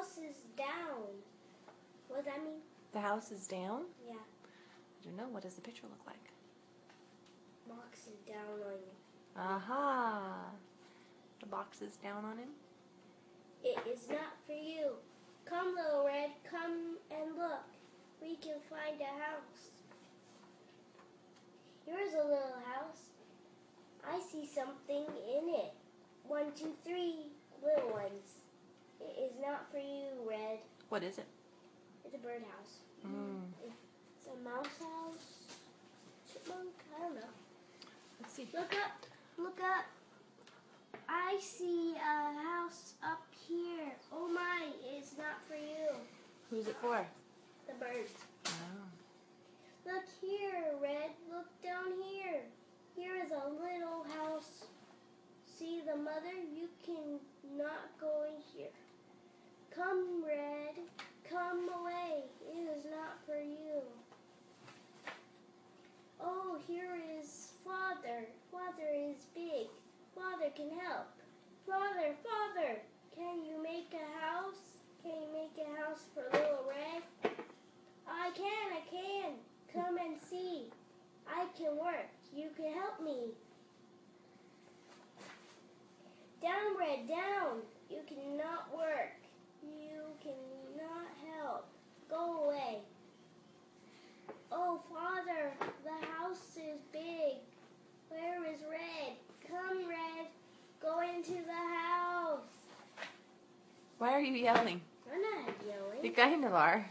house is down. What does that mean? The house is down? Yeah. I don't know. What does the picture look like? Box is down on you. Aha! The box is down on him? It is not for you. Come, Little Red, come and look. We can find a house. Here's a little house. I see something in it. 1, 2, 3 little ones. It is not for you, Red. What is it? It's a birdhouse. It's a mouse house. Chipmunk? I don't know. Let's see. Look up. Look up. I see a house up here. Oh my, it's not for you. Who's it for? The bird. Oh. Look here, Red. Look down here. Here is a little house. See the mother? You cannot go in here. Come, Red. Come away. It is not for you. Oh, here is Father. Father is big. Father can help. Father, Father, can you make a house? Can you make a house for Little Red? I can. Come and see. I can work. You can help me. Down, Red, down. You cannot work. You cannot help. Go away. Oh, Father, the house is big. Where is Red? Come, Red. Go into the house. Why are you yelling? I'm not yelling. You kind of are.